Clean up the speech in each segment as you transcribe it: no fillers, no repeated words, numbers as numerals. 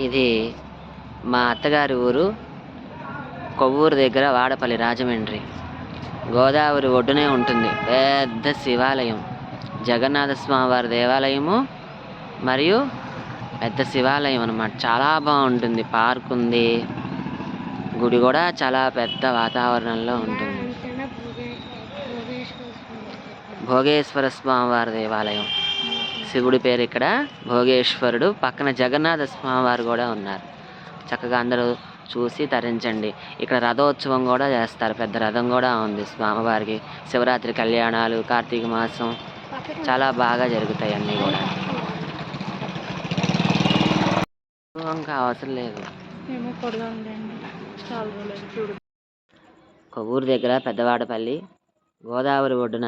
ఇది మా అత్తగారి ఊరు కొవ్వూరు దగ్గర వాడపల్లి రాజమండ్రి. గోదావరి ఒడ్డునే ఉంటుంది. పెద్ద శివాలయం, జగన్నాథ స్వామి వారి దేవాలయము మరియు పెద్ద శివాలయం అన్నమాట. చాలా బాగుంటుంది. పార్క్ ఉంది, గుడి కూడా చాలా పెద్ద వాతావరణంలో ఉంటుంది. భోగేశ్వర స్వామి వారి దేవాలయం. శివుడి పేరు ఇక్కడ భోగేశ్వరుడు. పక్కన జగన్నాథ స్వామి వారు కూడా ఉన్నారు. చక్కగా అందరూ చూసి తరించండి. ఇక్కడ రథోత్సవం కూడా చేస్తారు. పెద్ద రథం కూడా ఉంది స్వామివారికి. శివరాత్రి కళ్యాణాలు, కార్తీక మాసం చాలా బాగా జరుగుతాయి అన్నీ కూడా. ఇంకా అవసరం లేదు. కొవ్వూరు దగ్గర పెద్దవాడపల్లి, గోదావరి ఒడ్డున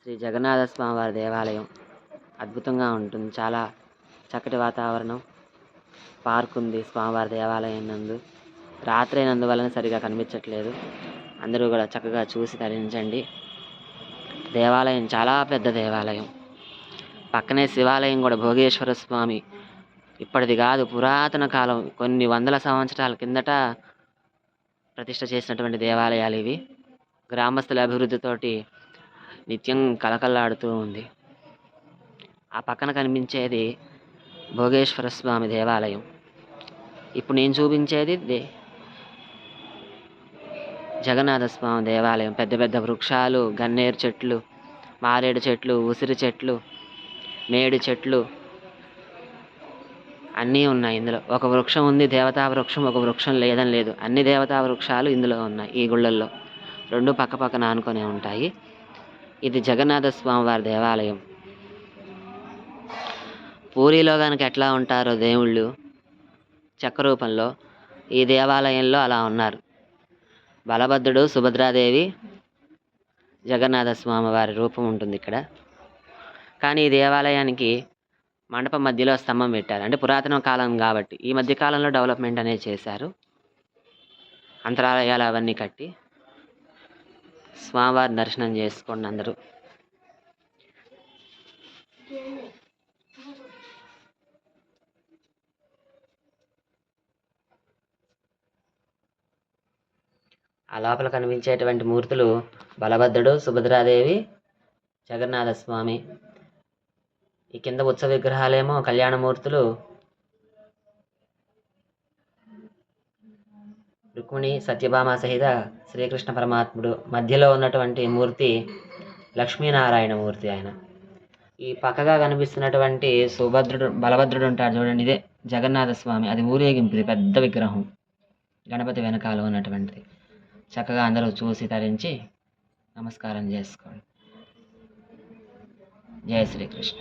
శ్రీ జగన్నాథ స్వామి వారి దేవాలయం అద్భుతంగా ఉంటుంది. చాలా చక్కటి వాతావరణం. పార్క్ ఉంది స్వామివారి దేవాలయం నందు. రాత్రి అయినందువలన సరిగా కనిపించట్లేదు. అందరూ కూడా చక్కగా చూసి తరించండి. దేవాలయం చాలా పెద్ద దేవాలయం. పక్కనే శివాలయం కూడా భోగేశ్వర స్వామి. ఇప్పటిది కాదు, పురాతన కాలం, కొన్ని వందల సంవత్సరాల కిందట ప్రతిష్ఠ చేసినటువంటి దేవాలయాలు ఇవి. గ్రామస్తుల అభివృద్ధితోటి నిత్యం కలకల్లాడుతూ ఉంది. ఆ పక్కన కనిపించేది భోగేశ్వర స్వామి దేవాలయం. ఇప్పుడు నేను చూపించేది జగన్నాథ స్వామి దేవాలయం. పెద్ద పెద్ద వృక్షాలు, గన్నేరు చెట్లు, మారేడు చెట్లు, ఉసిరి చెట్లు, మేడి చెట్లు అన్నీ ఉన్నాయి ఇందులో. ఒక వృక్షం ఉంది దేవతా వృక్షం, ఒక వృక్షం లేదని లేదు. అన్ని దేవతా వృక్షాలు ఇందులో ఉన్నాయి. ఈ గుళ్ళల్లో రెండు పక్క పక్కన ఆనుకొని ఉంటాయి. ఇది జగన్నాథ స్వామి వారి దేవాలయం. పూరిలో కనుక ఎట్లా ఉంటారో దేవుళ్ళు చెక్క రూపంలో, ఈ దేవాలయంలో అలా ఉన్నారు. బలభద్రుడు, సుభద్రాదేవి, జగన్నాథ స్వామి వారి రూపం ఉంటుంది ఇక్కడ. కానీ ఈ దేవాలయానికి మండపం మధ్యలో స్తంభం పెట్టారు. అంటే పురాతన కాలం కాబట్టి. ఈ మధ్య కాలంలో డెవలప్మెంట్ అనేది చేశారు. అంతరాలయాలు అవన్నీ కట్టి స్వామివారి దర్శనం చేసుకోండి అందరూ. ఆ లోపల కనిపించేటువంటి మూర్తులు బలభద్రుడు, సుభద్రాదేవి, జగన్నాథ స్వామి. ఈ కింద ఉత్సవ విగ్రహాలేమో కళ్యాణమూర్తులు, రుక్మిణి సత్యభామ సహిత శ్రీకృష్ణ పరమాత్ముడు. మధ్యలో ఉన్నటువంటి మూర్తి లక్ష్మీనారాయణ మూర్తి ఆయన. ఈ పక్కగా కనిపిస్తున్నటువంటి బలభద్రుడు ఉంటాడు చూడండి, ఇదే జగన్నాథ స్వామి. అది ఊరేగింపుది, పెద్ద విగ్రహం, గణపతి వెనకాల ఉన్నటువంటిది. చక్కగా అందరూ చూసి తరించి నమస్కారం చేసుకోండి. జయ శ్రీకృష్ణ.